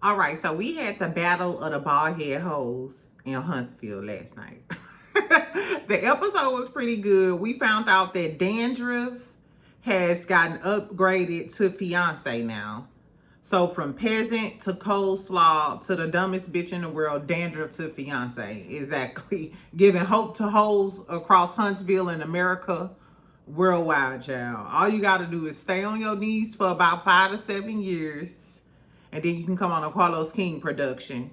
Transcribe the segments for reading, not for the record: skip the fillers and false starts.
All right, so we had the battle of the Balhead hoes in Huntsville last night. The episode was pretty good. We found out that Dandruff has gotten upgraded to fiance now. So from peasant to coleslaw to the dumbest bitch in the world, Dandruff to fiance. Exactly. Giving hope to hoes across Huntsville and America worldwide, child. All you got to do is stay on your knees for about 5 to 7 years. And then you can come on a Carlos King production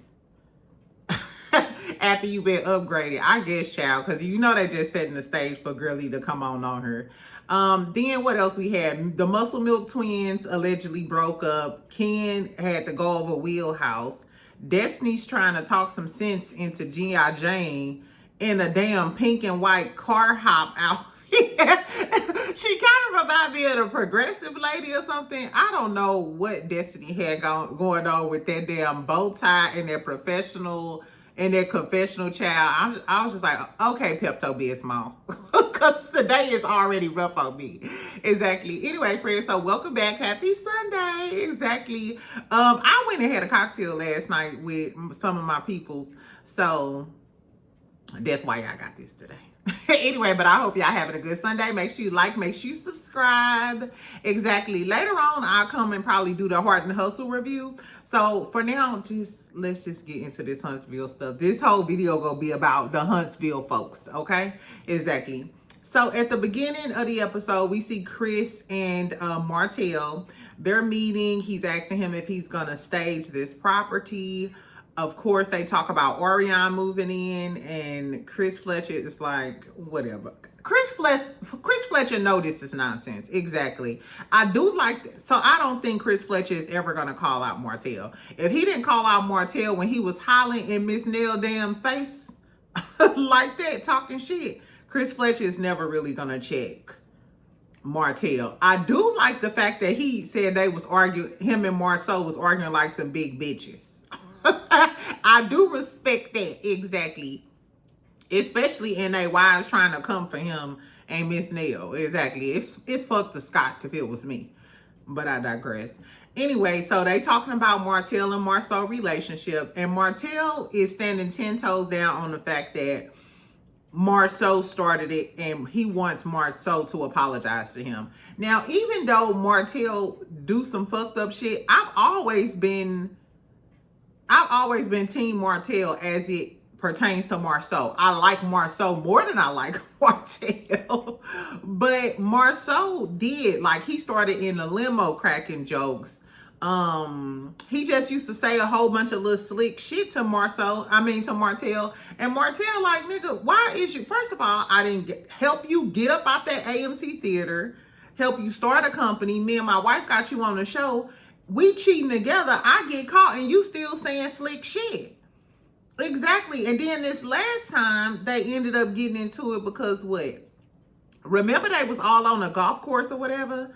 after you've been upgraded. I guess, child, because you know they just setting the stage for Girly to come on her. Then what else we had? The Muscle Milk twins allegedly broke up. Ken had to go over Wheelhouse. Destiny's trying to talk some sense into G.I. Jane in a damn pink and white car hop outfit. She kind of reminded me of a progressive lady or something. I don't know what Destiny had going on with that damn bow tie and that confessional child. I was just like, okay, Pepto-Bismol. Because today is already rough on me. Exactly. Anyway, friends, so welcome back. Happy Sunday. Exactly. I went and had a cocktail last night with some of my peoples. So that's why y'all got this today. Anyway, but I hope y'all having a good Sunday. Make sure you like, make sure you subscribe. Exactly. Later on, I'll come and probably do the Heart and Hustle review. So for now, let's just get into this Huntsville stuff. This whole video gonna be about the Huntsville folks, okay? Exactly. So at the beginning of the episode, we see Chris and Martell. They're meeting. He's asking him if he's gonna stage this property. Of course, they talk about Orion moving in, and Chris Fletcher is like, whatever. Chris Fletcher know this is nonsense. Exactly. I do like this. So I don't think Chris Fletcher is ever going to call out Martell. If he didn't call out Martell when he was hollering in Miss Nell damn face like that, talking shit, Chris Fletcher is never really going to check Martell. I do like the fact that he said they was arguing, him and Marceau was arguing like some big bitches. I do respect that, exactly. Especially in they wives trying to come for him and Miss Nell. Exactly. It's fuck the Scots if it was me. But I digress. Anyway, so they talking about Martell and Marceau relationship. And Martell is standing 10 toes down on the fact that Marceau started it and he wants Marceau to apologize to him. Now, even though Martell do some fucked up shit, I've always been team Martell as it pertains to Marceau. I like Marceau more than I like Martell. But Marceau did, like, he started in the limo cracking jokes. He just used to say a whole bunch of little slick shit to Martell. And Martell like, nigga, why is you, first of all, I didn't help you get up out that AMC theater, help you start a company. Me and my wife got you on the show. We cheating together. I get caught and you still saying slick shit. Exactly. And then this last time they ended up getting into it because what? Remember they was all on a golf course or whatever?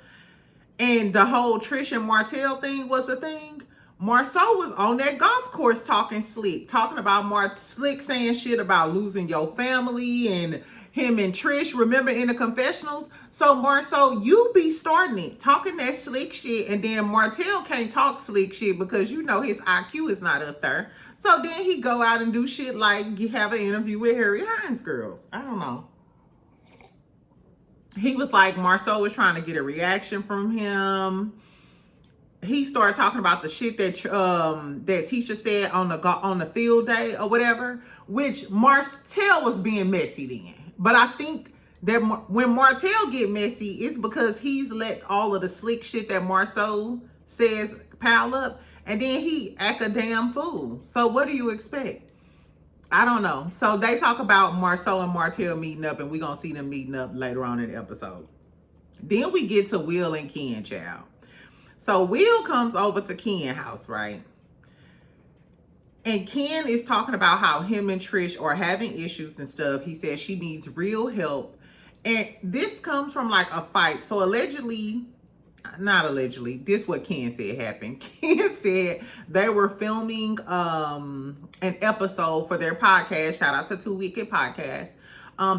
And the whole Tisha and Martell thing was a thing. Marceau was on that golf course talking slick. Talking about Slick saying shit about losing your family and him and Trish, remember in the confessionals? So Marceau, you be starting it, talking that slick shit, and then Martell can't talk slick shit because you know his IQ is not up there. So then he go out and do shit like have an interview with Harry Hines girls. I don't know. He was like, Marceau was trying to get a reaction from him. He started talking about the shit that that Tisha said on the field day or whatever, which Martell was being messy then. But I think that when Martell get messy, it's because he's let all of the slick shit that Marceau says pile up, and then he act a damn fool. So what do you expect? I don't know. So they talk about Marceau and Martell meeting up, and we're going to see them meeting up later on in the episode. Then we get to Will and Ken, child. So Will comes over to Ken's house, right? And Ken is talking about how him and Trish are having issues and stuff. He says she needs real help. And this comes from like a fight. So not allegedly, this is what Ken said happened. Ken said they were filming an episode for their podcast. Shout out to Two Wicked Podcast.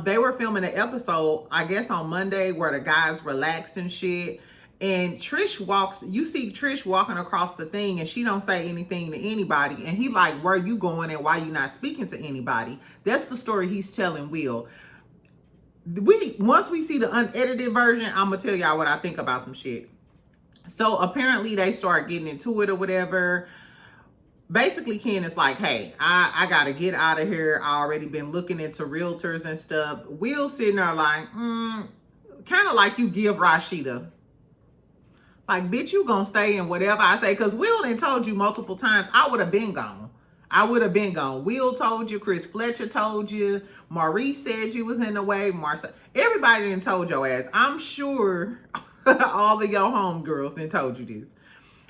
They were filming an episode, I guess on Monday, where the guys relax and shit. And you see Trish walking across the thing and she don't say anything to anybody. And he like, where you going and why you not speaking to anybody? That's the story he's telling Will. Once we see the unedited version, I'm gonna tell y'all what I think about some shit. So apparently they start getting into it or whatever. Basically, Ken is like, hey, I gotta get out of here. I already been looking into realtors and stuff. Will sitting there like, kind of like you give Rashida. Like, bitch, you gonna stay in whatever I say. Because Will done told you multiple times, I would have been gone. I would have been gone. Will told you, Chris Fletcher told you, Maurice said you was in the way, Marcel. Everybody done told your ass. I'm sure all of your homegirls done told you this.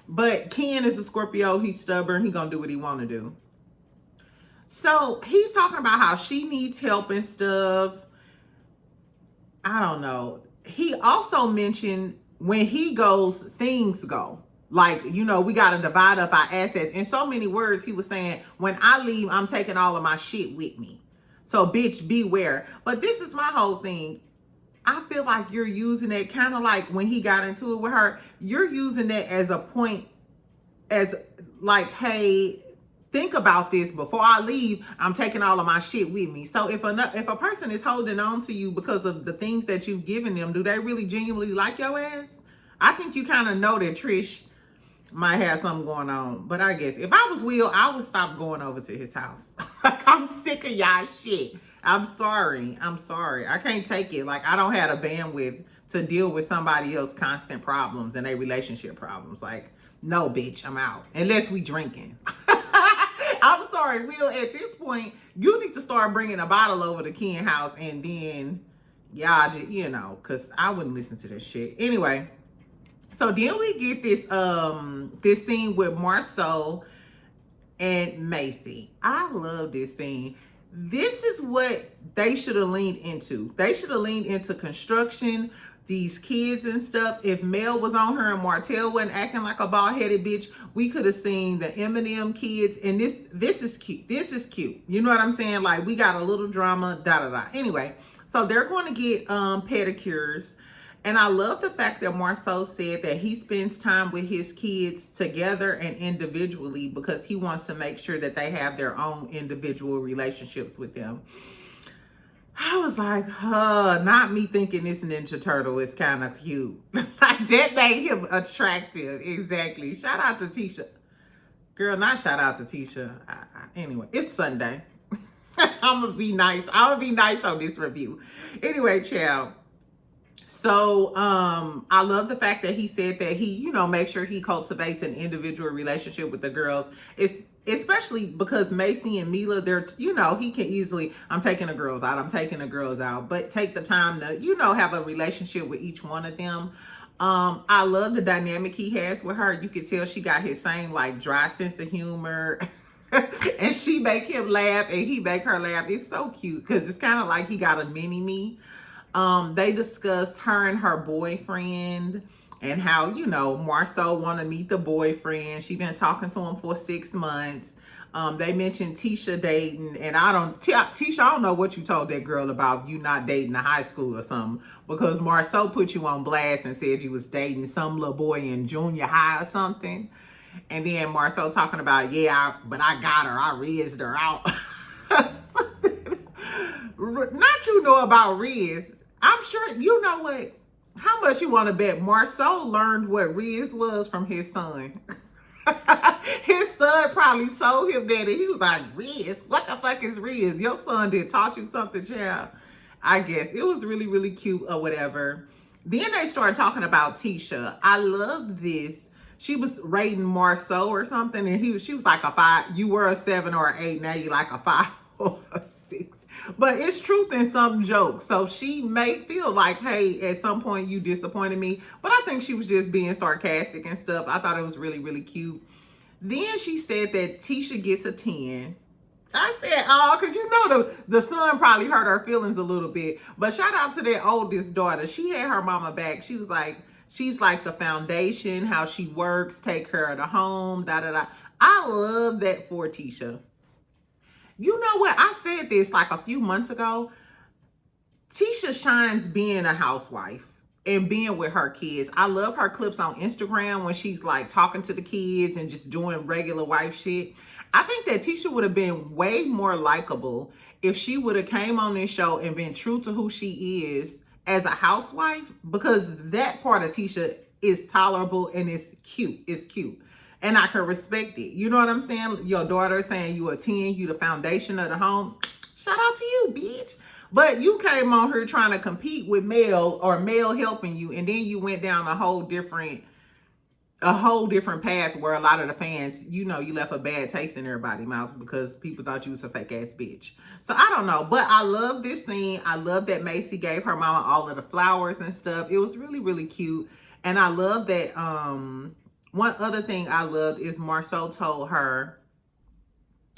But Ken is a Scorpio. He's stubborn. He gonna do what he want to do. So he's talking about how she needs help and stuff. I don't know. He also mentioned when he goes, things go. Like, you know, we got to divide up our assets. In so many words, he was saying, when I leave, I'm taking all of my shit with me. So, bitch, beware. But this is my whole thing. I feel like you're using it kind of like when he got into it with her. You're using that as a point, as like, hey, think about this. Before I leave, I'm taking all of my shit with me. So if a person is holding on to you because of the things that you've given them, do they really genuinely like your ass? I think you kind of know that Trish might have something going on. But I guess if I was Will, I would stop going over to his house. Like, I'm sick of y'all shit. I'm sorry. I can't take it. Like, I don't have the bandwidth to deal with somebody else's constant problems and their relationship problems. Like, no, bitch, I'm out. Unless we drinking. I'm sorry, Will, at this point, you need to start bringing a bottle over to Ken's house and then, y'all just, you know, because I wouldn't listen to this shit. Anyway, so then we get this scene with Marceau and Macy. I love this scene. This is what they should have leaned into. They should have leaned into construction, these kids and stuff. If Mel was on her and Martell wasn't acting like a bald-headed bitch, we could have seen the Eminem kids. And this is cute. This is cute. You know what I'm saying? Like, we got a little drama, da-da-da. Anyway, so they're going to get pedicures. And I love the fact that Marceau said that he spends time with his kids together and individually because he wants to make sure that they have their own individual relationships with them. I was like, not me thinking this Ninja Turtle is kind of cute. Like, that made him attractive. Exactly. Shout out to Tisha. Girl, not shout out to Tisha. Anyway, it's Sunday. I'm going to be nice. I'm going to be nice on this review. Anyway, child. So, I love the fact that he said that he, you know, make sure he cultivates an individual relationship with the girls. It's especially because Macy and Mila, they're, you know, he can easily, I'm taking the girls out, but take the time to, you know, have a relationship with each one of them. I love the dynamic he has with her. You can tell she got his same, like, dry sense of humor. And she make him laugh and he make her laugh. It's so cute because it's kind of like he got a mini-me. They discuss her and her boyfriend and how, you know, Marceau want to meet the boyfriend. She been talking to him for 6 months. They mentioned Tisha dating, and Tisha, I don't know what you told that girl about you not dating in high school or something, because Marceau put you on blast and said you was dating some little boy in junior high or something. And then Marceau talking about, but I got her. I rizzed her out. Not you know about Riz. I'm sure, you know what? How much you want to bet Marceau learned what Riz was from his son? His son probably told him that, and he was like, Riz? What the fuck is Riz? Your son did taught you something, child. I guess. It was really, really cute or whatever. Then they started talking about Tisha. I loved this. She was rating Marceau or something, and she was like a 5. You were a 7 or an 8. Now you like a 5 or a 6. But it's truth in some jokes. So she may feel like, hey, at some point you disappointed me. But I think she was just being sarcastic and stuff. I thought it was really, really cute. Then she said that Tisha gets a 10. I said, oh, because you know the son probably hurt her feelings a little bit. But shout out to their oldest daughter. She had her mama back. She was like, she's like the foundation, how she works, take care of the home, da-da-da. I love that for Tisha. You know what? I said this like a few months ago. Tisha shines being a housewife. and being with her kids. I love her clips on Instagram when she's like talking to the kids and just doing regular wife shit. I think that Tisha would have been way more likable if she would have came on this show and been true to who she is as a housewife, because that part of Tisha is tolerable and it's cute. It's cute. And I can respect it. You know what I'm saying? Your daughter saying you a 10, you the foundation of the home. Shout out to you, bitch. But you came on here trying to compete with Mel, or Mel helping you, and then you went down a whole different path where a lot of the fans, you know, you left a bad taste in everybody's mouth because people thought you was a fake ass bitch. So I don't know, but I love this scene. I love that Macy gave her mama all of the flowers and stuff. It was really, really cute. And I love that, one other thing I loved is Marcel told her,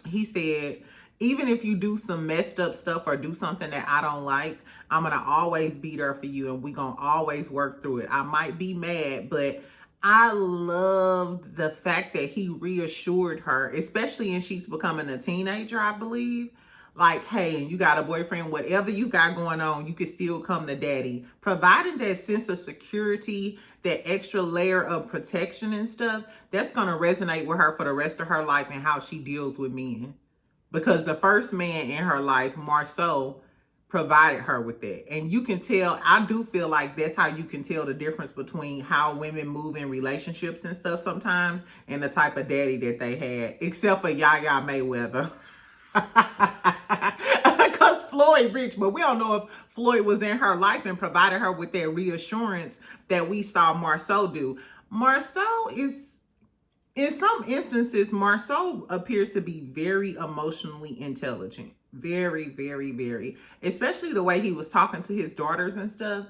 he said, even if you do some messed up stuff or do something that I don't like, I'm going to always be there for you and we going to always work through it. I might be mad, but I loved the fact that he reassured her, especially when she's becoming a teenager, I believe. Like, hey, you got a boyfriend, whatever you got going on, you can still come to daddy. Providing that sense of security, that extra layer of protection and stuff, that's going to resonate with her for the rest of her life and how she deals with men. Because the first man in her life, Marceau, provided her with that. And you can tell, I do feel like that's how you can tell the difference between how women move in relationships and stuff sometimes and the type of daddy that they had, except for Yaya Mayweather. Because Floyd rich, but we don't know if Floyd was in her life and provided her with that reassurance that we saw Marceau do. Marceau is, in some instances, Marceau appears to be very emotionally intelligent. Very, very, very. Especially the way he was talking to his daughters and stuff.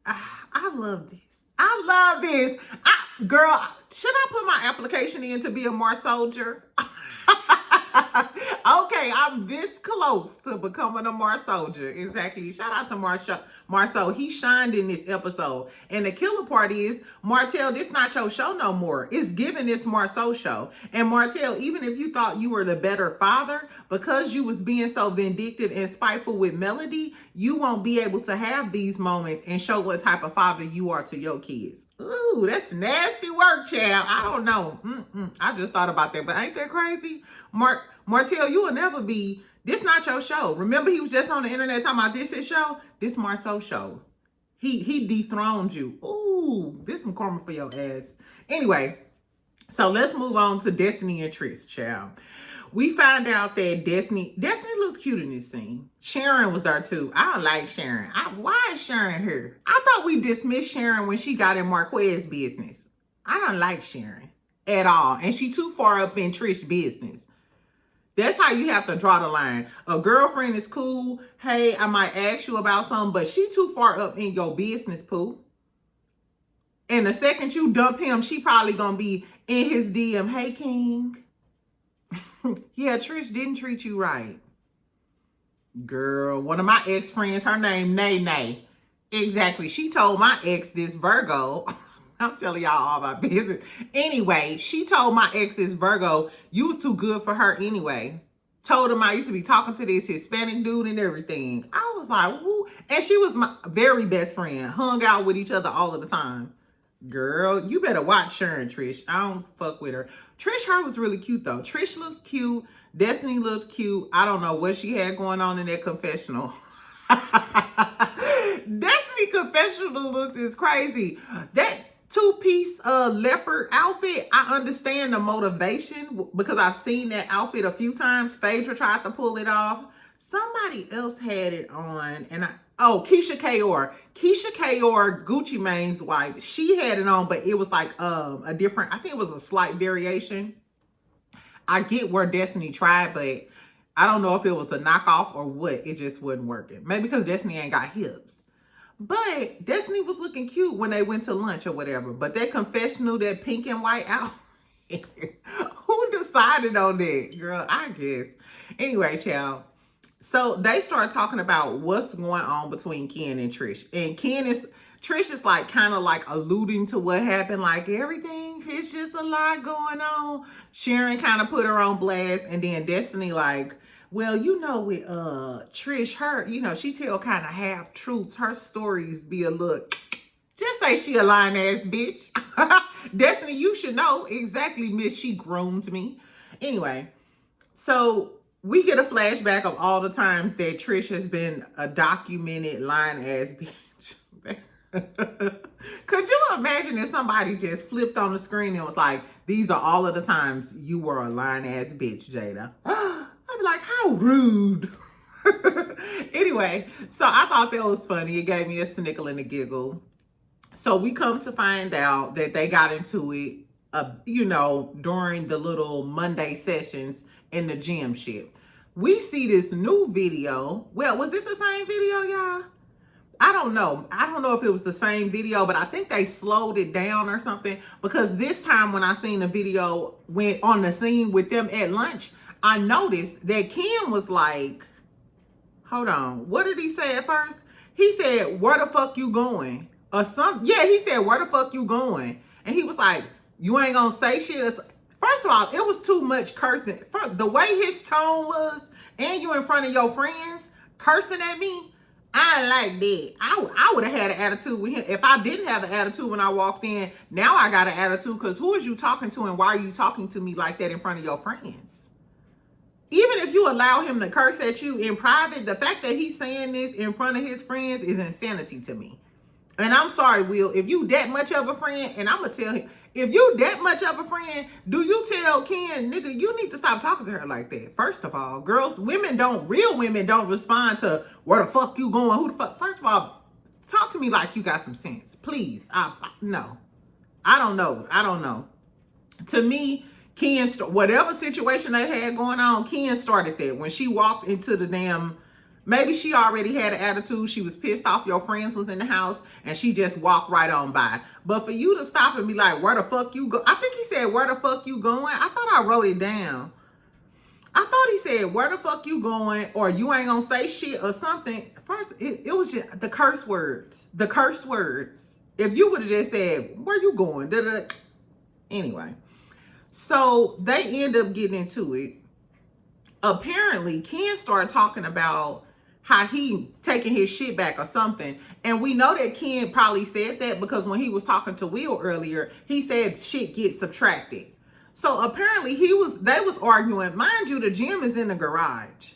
I love this. I love this. Girl, should I put my application in to be a Marsoldier? Okay, I'm this close to becoming a Marsoldier. Exactly. Shout out to Marceau. He shined in this episode. And the killer part is, Martell, this not your show no more. It's giving this Marceau show. And Martell, even if you thought you were the better father, because you was being so vindictive and spiteful with Melody, you won't be able to have these moments and show what type of father you are to your kids. Ooh, that's nasty work, child. I don't know. I just thought about that, but ain't that crazy? Martell, you will never be, this not your show. Remember he was just on the internet talking about this his show? This Marceau show. He dethroned you. Ooh, this some karma for your ass. Anyway, so let's move on to Destiny and Trish, child. We find out that Destiny looked cute in this scene. Sharon was there too. I don't like Sharon. Why is Sharon here? I thought we dismissed Sharon when she got in Marquez's business. I don't like Sharon at all. And she too far up in Trish's business. That's how you have to draw the line. A girlfriend is cool. Hey, I might ask you about something, but she too far up in your business, poo. And the second you dump him, she probably gonna be in his DM. Hey, King. Yeah, Trish didn't treat you right. Girl, one of my ex-friends, her name Nene. Exactly. She told my ex, this Virgo. I'm telling y'all all my business. Anyway, she told my ex, this Virgo, you was too good for her anyway. Told him I used to be talking to this Hispanic dude and everything. I was like, woo. And she was my very best friend. Hung out with each other all of the time. Girl, you better watch Sharon, Trish. I don't fuck with her. Trish, her was really cute though. Trish looked cute. Destiny looked cute. I don't know what she had going on in that confessional. Destiny confessional looks is crazy. That two-piece leopard outfit, I understand the motivation because I've seen that outfit a few times. Phaedra tried to pull it off. Somebody else had it on, and Keisha Kayor. Keisha Kayor, Gucci Mane's wife, she had it on, but it was like a different, I think it was a slight variation. I get where Destiny tried, but I don't know if it was a knockoff or what. It just wasn't working. Maybe because Destiny ain't got hips. But Destiny was looking cute when they went to lunch or whatever. But that confessional, that pink and white outfit, who decided on that? Girl, I guess. Anyway, child. So they start talking about what's going on between Ken and Trish. And Trish is like kind of like alluding to what happened. Like everything, it's just a lot going on. Sharon kind of put her on blast. And then Destiny like, well, you know, with Trish, her, you know, she tell kind of half truths. Her stories be a look, Just say she a lying ass bitch. Destiny, you should know exactly, miss. She groomed me. Anyway, so we get a flashback of all the times that Trish has been a documented lying ass bitch. Could you imagine if somebody just flipped on the screen and was like, these are all of the times you were a lying ass bitch, Jada? I'd be like, how rude. Anyway, so I thought that was funny. It gave me a snickle and a giggle. So we come to find out that they got into it, during the little Monday sessions in the gym shit. We see this new video. Well, was it the same video, y'all? I don't know. I don't know if it was the same video, but I think they slowed it down or something, because this time when I seen the video went on the scene with them at lunch, I noticed that Ken was like, hold on, what did he say at first? He said, where the fuck you going? Or something. Yeah, he said, where the fuck you going? And he was like, you ain't gonna say shit. First of all, it was too much cursing. The way his tone was, and you in front of your friends cursing at me, I ain't like that. I would have had an attitude with him. If I didn't have an attitude when I walked in, now I got an attitude, because who is you talking to and why are you talking to me like that in front of your friends? Even if you allow him to curse at you in private, the fact that he's saying this in front of his friends is insanity to me. And I'm sorry, Will, if you that much of a friend, and I'm going to tell him, if you that much of a friend, do you tell Ken, nigga, you need to stop talking to her like that? First of all, girls, real women don't respond to where the fuck you going, who the fuck. First of all, talk to me like you got some sense, please. No, I don't know. To me, Ken, whatever situation they had going on, Ken started that. When she walked into the damn, maybe she already had an attitude. She was pissed off your friends was in the house and she just walked right on by. But for you to stop and be like, where the fuck you go? I think he said, where the fuck you going? I thought I wrote it down. I thought he said, where the fuck you going? Or you ain't gonna say shit or something. First, it was just the curse words. The curse words. If you would have just said, where you going? Da-da-da. Anyway. So they end up getting into it. Apparently, Ken started talking about how he taking his shit back or something. And we know that Ken probably said that because when he was talking to Will earlier, he said shit gets subtracted. So apparently they was arguing. Mind you, the gym is in the garage.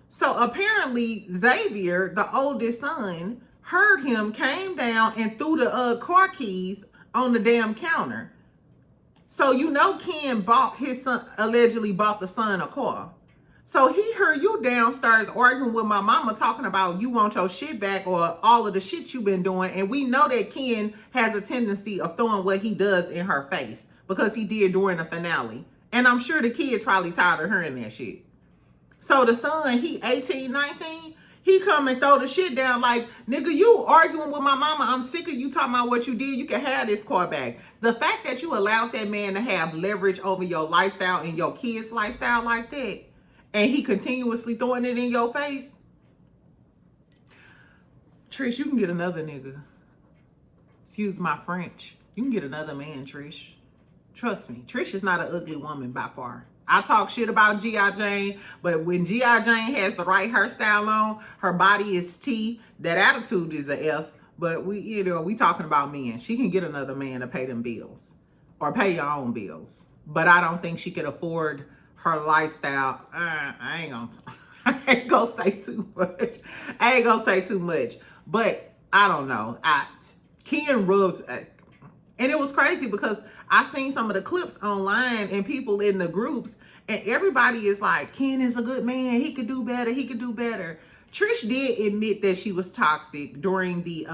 So apparently Xavier, the oldest son, heard him, came down and threw the car keys on the damn counter. So you know Ken allegedly bought the son a car. So he heard you downstairs arguing with my mama talking about you want your shit back or all of the shit you've been doing. And we know that Ken has a tendency of throwing what he does in her face because he did during the finale. And I'm sure the kids probably tired of hearing that shit. So the son, he 18, 19, he come and throw the shit down like, nigga, you arguing with my mama. I'm sick of you talking about what you did. You can have this car back. The fact that you allowed that man to have leverage over your lifestyle and your kids' lifestyle like that, and he continuously throwing it in your face. Trish, you can get another nigga. Excuse my French. You can get another man, Trish. Trust me. Trish is not an ugly woman by far. I talk shit about G.I. Jane, but when G.I. Jane has the right hairstyle on, her body is T. That attitude is a F. But we talking about men. She can get another man to pay them bills. Or pay your own bills. But I don't think she could afford her lifestyle. I ain't gonna say too much. But I don't know. Ken rubs, and it was crazy because I seen some of the clips online and people in the groups, and everybody is like, Ken is a good man. He could do better. He could do better. Trish did admit that she was toxic during the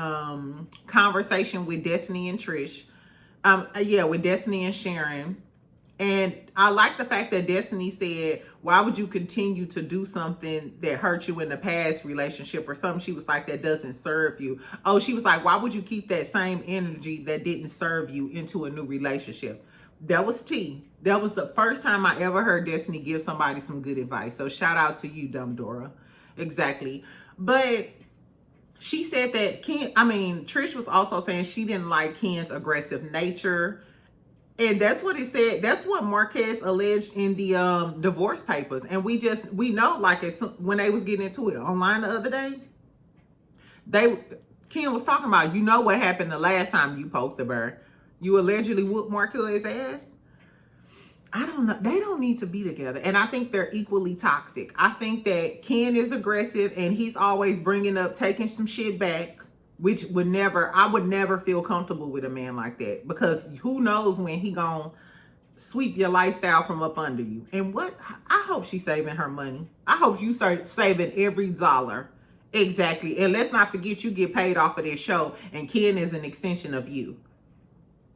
conversation with Destiny and Trish. With Destiny and Sharon. And I like the fact that Destiny said, why would you continue to do something that hurt you in the past relationship or something? She was like, that doesn't serve you. Oh, she was like, why would you keep that same energy that didn't serve you into a new relationship? That was tea. That was the first time I ever heard Destiny give somebody some good advice. So shout out to you, dumb Dora. Exactly. But she said that Trish was also saying she didn't like Ken's aggressive nature. And that's what it said. That's what Marquez alleged in the divorce papers. And we know, like, when they was getting into it online the other day, Ken was talking about, you know what happened the last time you poked the bear. You allegedly whooped Marquez's ass. I don't know. They don't need to be together. And I think they're equally toxic. I think that Ken is aggressive and he's always bringing up taking some shit back, which I would never feel comfortable with a man like that, because who knows when he gonna sweep your lifestyle from up under you. And I hope she's saving her money. I hope you start saving every dollar. Exactly. And let's not forget, you get paid off of this show and Ken is an extension of you.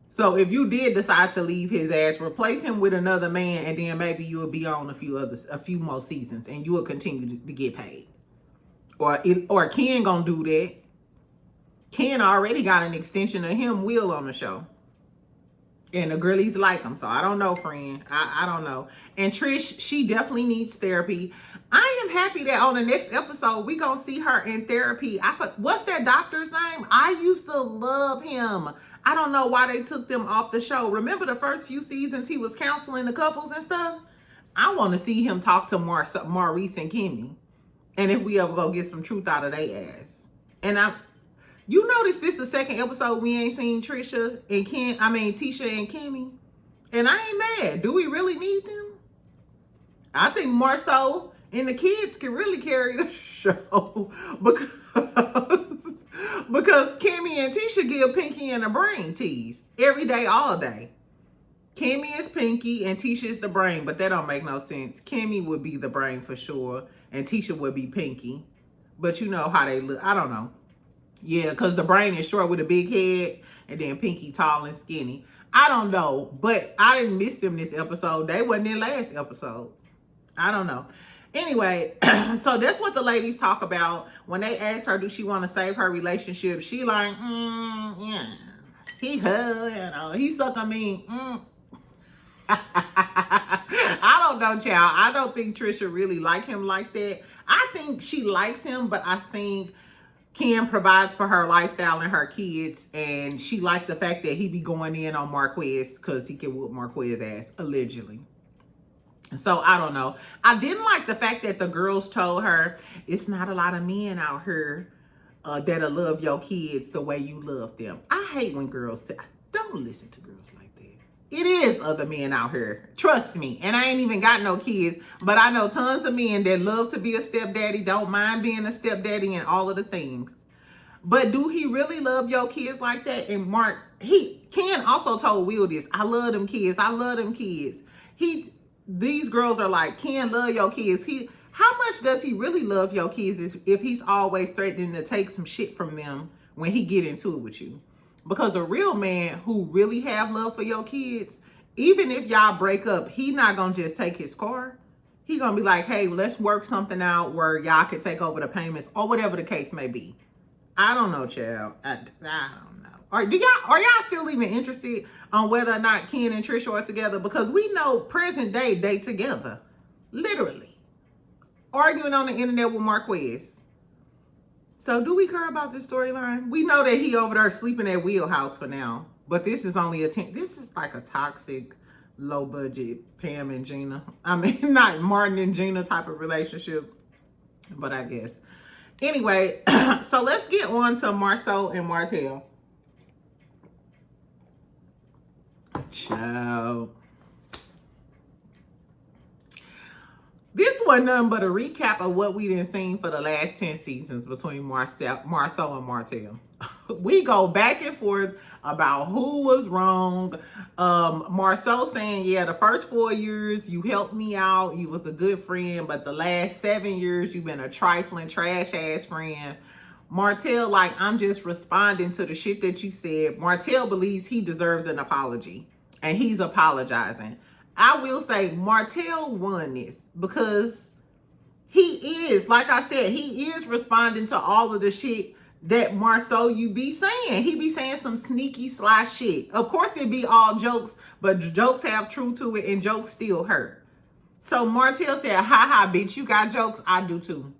So if you did decide to leave his ass, replace him with another man, and then maybe you will be on a few more seasons, and you will continue to get paid. Or Ken gonna do that. Ken already got an extension of him, Will, on the show, and the girlies like him. So I don't know, friend. I don't know. And Trish, she definitely needs therapy. I am happy that on the next episode we gonna see her in therapy. What's that doctor's name? I used to love him. I don't know why they took them off the show. Remember the first few seasons he was counseling the couples and stuff? I want to see him talk to Maurice and Kimmy. And if we ever go get some truth out of their ass. And you notice this the second episode we ain't seen Tisha and Tisha and Kimmy. And I ain't mad. Do we really need them? I think more so, and the kids can really carry the show because Kimmy and Tisha give Pinky and the brain tease every day, all day. Kimmy is Pinky and Tisha is the brain, but that don't make no sense. Kimmy would be the brain for sure, and Tisha would be Pinky. But you know how they look. I don't know. Yeah, because the brain is short with a big head, and then Pinky tall and skinny. I don't know, but I didn't miss them this episode. They wasn't in last episode. I don't know. Anyway, so that's what the ladies talk about. When they ask her, do she want to save her relationship? She like, yeah. He suck on me. I don't know, child. I don't think Trisha really like him like that. I think she likes him, but I think Kim provides for her lifestyle and her kids, and she liked the fact that he be going in on Marquez because he can whoop Marquez's ass, allegedly. So I don't know. I didn't like the fact that the girls told her it's not a lot of men out here that'll love your kids the way you love them. I hate when girls say, don't listen to girls like that. It is other men out here. Trust me. And I ain't even got no kids, but I know tons of men that love to be a stepdaddy, don't mind being a stepdaddy and all of the things. But do he really love your kids like that? And Ken also told Will this. I love them kids. I love them kids. These girls are like, Ken love your kids. How much does he really love your kids if he's always threatening to take some shit from them when he get into it with you? Because a real man who really have love for your kids, even if y'all break up, he not going to just take his car. He going to be like, hey, let's work something out where y'all can take over the payments or whatever the case may be. I don't know, child. I don't know. Are y'all still even interested on whether or not Ken and Trisha are together? Because we know present day they together. Literally. Arguing on the internet with Marquez. So do we care about this storyline? We know that he over there sleeping at Wheelhouse for now. But this is only this is like a toxic, low budget Pam and Gina. I mean, not Martin and Gina type of relationship. But I guess. Anyway, so let's get on to Maro and Martell. Ciao. This wasn't nothing but a recap of what we done seen for the last 10 seasons between Maro and Martell. We go back and forth about who was wrong. Maro saying, yeah, the first 4 years you helped me out. You was a good friend. But the last 7 years you've been a trifling, trash-ass friend. Martell like, I'm just responding to the shit that you said. Martell believes he deserves an apology. And he's apologizing. I will say Martell won this because he is, like I said, he is responding to all of the shit that Maro you be saying. He be saying some sneaky sly shit. Of course it be all jokes, but jokes have truth to it and jokes still hurt. So Martell said, ha, bitch, you got jokes? I do too.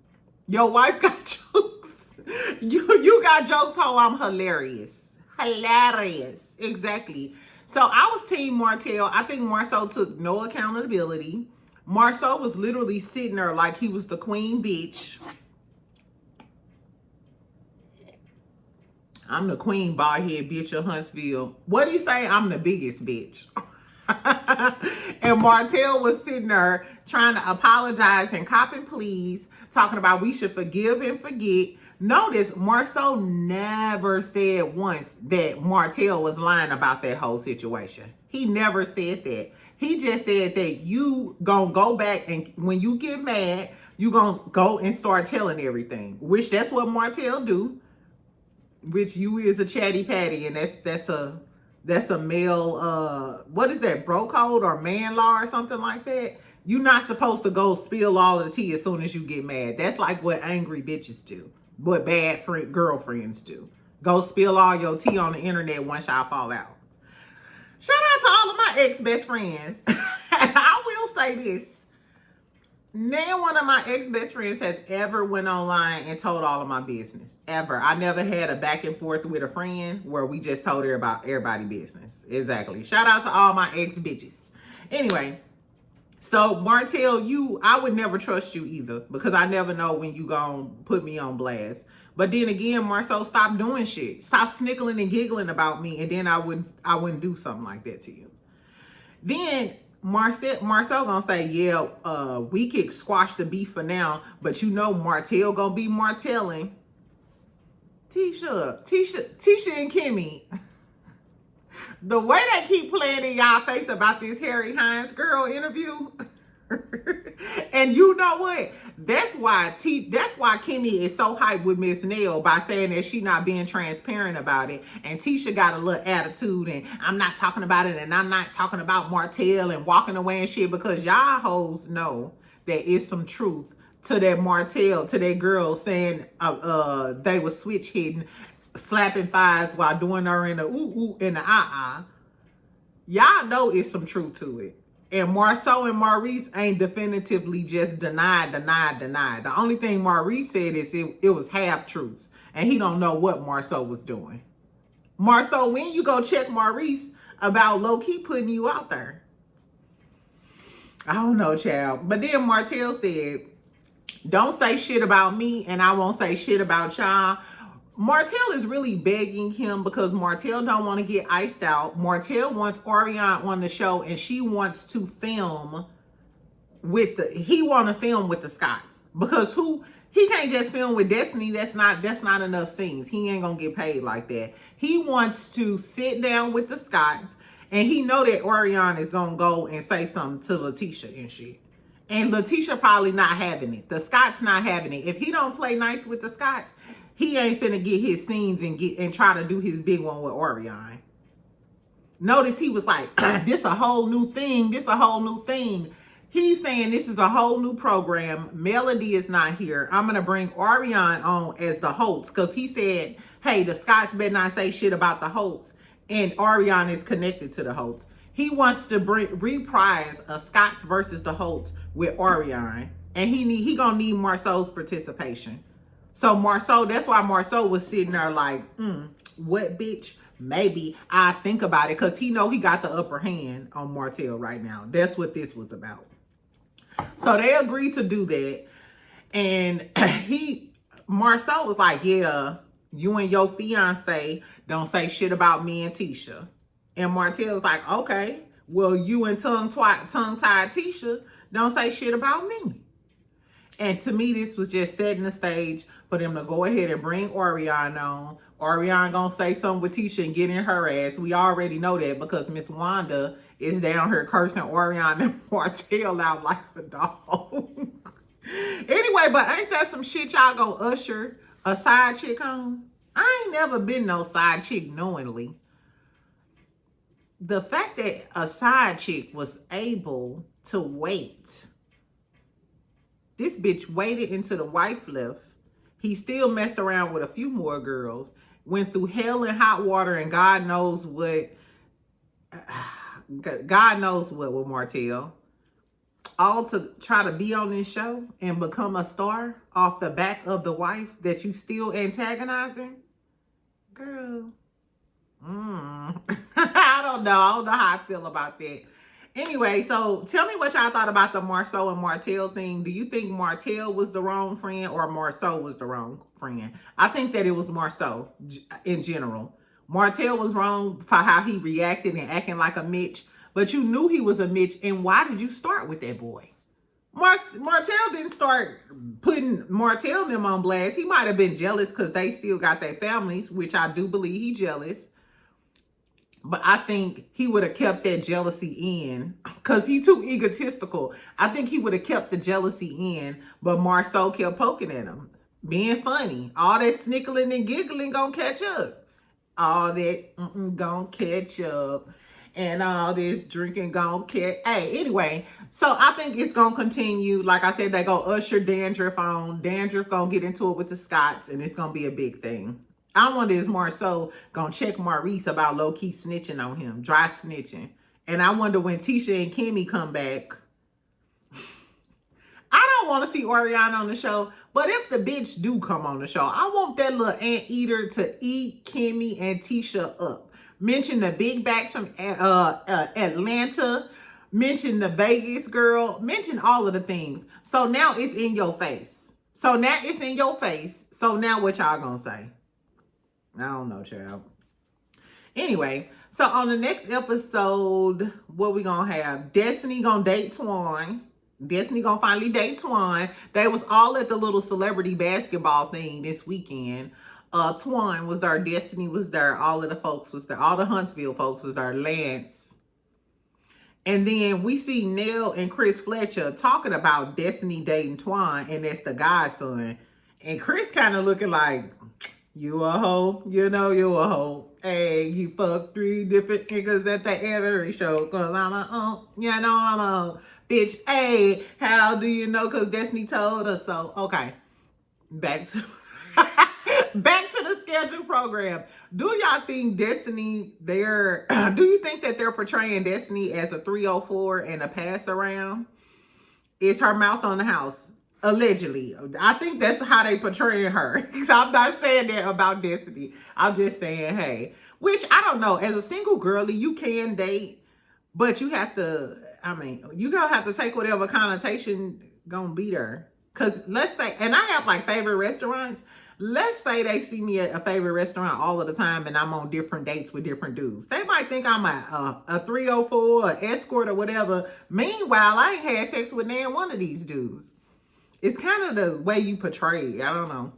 Your wife got jokes. You got jokes, ho, I'm hilarious. Hilarious. Exactly. So I was team Martell. I think Maro took no accountability. Maro was literally sitting there like he was the queen bitch. I'm the queen baldhead bitch of Huntsville. What do you say? I'm the biggest bitch. And Martell was sitting there trying to apologize and cop and please, talking about we should forgive and forget. Notice Marceau never said once that Martell was lying about that whole situation. He never said that. He just said that you gonna go back and when you get mad, you gonna go and start telling everything, which that's what Martell do. Which you is a chatty patty, and that's a male what is that, bro code or man law or something like that. You're not supposed to go spill all of the tea as soon as you get mad. That's like what angry bitches do, what bad girlfriends do. Go spill all your tea on the internet once y'all fall out. Shout out to all of my ex-best friends. I will say this. None one of my ex-best friends has ever went online and told all of my business. Ever. I never had a back and forth with a friend where we just told everybody business. Exactly. Shout out to all my ex-bitches. Anyway, so Martell, I would never trust you either because I never know when you gonna put me on blast. But then again, Marceau, stop doing shit. Stop snickling and giggling about me, and then I wouldn't do something like that to you. Then Marceau gonna say, yeah, we could squash the beef for now, but you know Martell gonna be Martelling. Tisha and Kimmy. The way they keep playing in y'all face about this Harry Hines girl interview. And you know what? That's why Kimmy is so hyped with Miss Nell by saying that she not being transparent about it. And Tisha got a little attitude and I'm not talking about it and I'm not talking about Martell and walking away and shit because y'all hoes know there is some truth to that Martell, to that girl saying they was switch hitting, slapping thighs while doing her in the ooh ooh and the Y'all know it's some truth to it. And Marceau and Maurice ain't definitively just denied. The only thing Maurice said is it was half-truths. And he don't know what Marceau was doing. Marceau, when you go check Maurice about low-key putting you out there? I don't know, child. But then Martell said, don't say shit about me and I won't say shit about y'all. Martell is really begging him because Martell don't want to get iced out. Martell wants Orion on the show and she wants to film with the Scotts. Because he can't just film with Destiny. That's not enough scenes. He ain't gonna get paid like that. He wants to sit down with the Scotts and he know that Orion is gonna go and say something to Letitia and shit. And Letitia probably not having it. The Scotts not having it. If he don't play nice with the Scotts, he ain't finna get his scenes and try to do his big one with Orion. Notice he was like, this a whole new thing. This a whole new thing. He's saying this is a whole new program. Melody is not here. I'm gonna bring Orion on as the host because he said, hey, the Scotts better not say shit about the host. And Orion is connected to the host. He wants to reprise a Scotts versus the Holtz with Orion. And he gonna need Marceau's participation. So Marceau, that's why Marceau was sitting there like, what bitch? Maybe I think about it because he know he got the upper hand on Martell right now. That's what this was about. So they agreed to do that. And Marceau was like, yeah, you and your fiance don't say shit about me and Tisha. And Martell was like, okay, well, you and tongue-tied Tisha don't say shit about me. And to me, this was just setting the stage for them to go ahead and bring Orion on. Orion gonna say something with Tisha and get in her ass. We already know that because Miss Wanda is down here cursing Orion and Martell out like a dog. Anyway, but ain't that some shit y'all gonna usher a side chick on? I ain't never been no side chick knowingly. The fact that a side chick was able to wait. This bitch waited until the wife left. He still messed around with a few more girls. Went through hell and hot water and God knows what with Martell. All to try to be on this show and become a star off the back of the wife that you still antagonizing? Girl. I don't know how I feel about that. Anyway, so tell me what y'all thought about the Maro and Martell thing. Do you think Martell was the wrong friend or Maro was the wrong friend? I think that it was Maro in general. Martell was wrong for how he reacted and acting like a Mitch, but you knew he was a Mitch, and why did you start with that boy? Martell didn't start putting Martell and them on blast. He might have been jealous because they still got their families, which I do believe he jealous. But I think he would have kept that jealousy in because he too egotistical. I think he would have kept the jealousy in, but Maro kept poking at him, being funny. All that snickling and giggling gonna catch up. All that gonna catch up. And all this drinking gonna catch. Hey, anyway, so I think it's gonna continue. Like I said, they gonna usher Dandruff on. Dandruff gonna get into it with the Scots, and it's gonna be a big thing. I wonder is Maro gonna check Maurice about low-key snitching on him, dry snitching. And I wonder when Tisha and Kimmy come back. I don't want to see Oriana on the show, but if the bitch do come on the show, I want that little anteater to eat Kimmy and Tisha up. Mention the big backs from Atlanta. Mention the Vegas girl. Mention all of the things. So now it's in your face. So now what y'all gonna say? I don't know, child. Anyway, so on the next episode, what we gonna have? Destiny gonna date Twan. Destiny gonna finally date Twan. They was all at the little celebrity basketball thing this weekend. Twan was there, Destiny was there, all of the folks was there, all the Huntsville folks was there, Lance. And then we see Nell and Chris Fletcher talking about Destiny dating Twan, and that's the godson. And Chris kind of looking like, you a hoe, you know you a hoe. Hey, you fuck 3 different niggas at the every show, cause I'm a, you know I'm a bitch. Hey, how do you know? Cause Destiny told us so. Okay, back to the scheduled program. Do y'all think Destiny, do you think that they're portraying Destiny as a 304 and a pass around? Is her mouth on the house? Allegedly. I think that's how they portray her. So I'm not saying that about Destiny. I'm just saying, hey, which I don't know. As a single girly, you can date, but you have to, you gonna have to take whatever connotation gonna be there. Cause let's say, and I have like favorite restaurants. Let's say they see me at a favorite restaurant all of the time and I'm on different dates with different dudes. They might think I'm a 304, an escort or whatever. Meanwhile, I ain't had sex with nan one of these dudes. It's kind of the way you portray it. I don't know.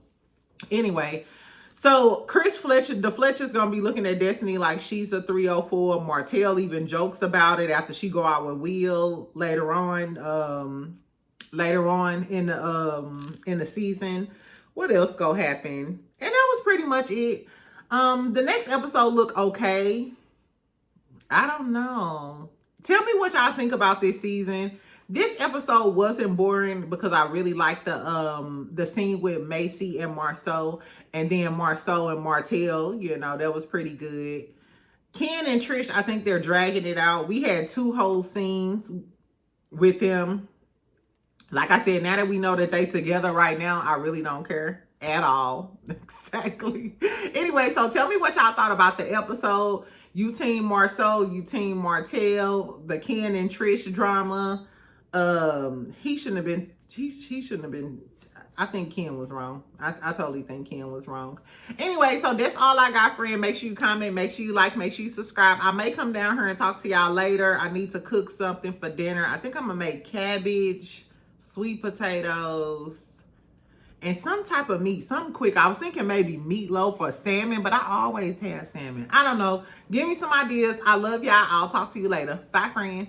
Anyway, so Chris Fletcher, the Fletcher's going to be looking at Destiny like she's a 304. Martell even jokes about it after she go out with Will later on in the season. What else gonna happen? And that was pretty much it. The next episode looked okay. I don't know. Tell me what y'all think about this season. This episode wasn't boring because I really liked the scene with Macy and Maro, and then Maro and Martell. You know, that was pretty good. Ken and Trish, I think they're dragging it out. We had 2 whole scenes with them. Like I said, now that we know that they together right now, I really don't care at all. Exactly. Anyway, so tell me what y'all thought about the episode. You team Maro, you team Martell, the Ken and Trish drama. He shouldn't have been, I think Ken was wrong. I totally think Ken was wrong. Anyway, so that's all I got, friend. Make sure you comment, make sure you like, make sure you subscribe. I may come down here and talk to y'all later. I need to cook something for dinner. I think I'm gonna make cabbage, sweet potatoes, and some type of meat, something quick. I was thinking maybe meatloaf or salmon, but I always have salmon. I don't know. Give me some ideas. I love y'all. I'll talk to you later. Bye, friend.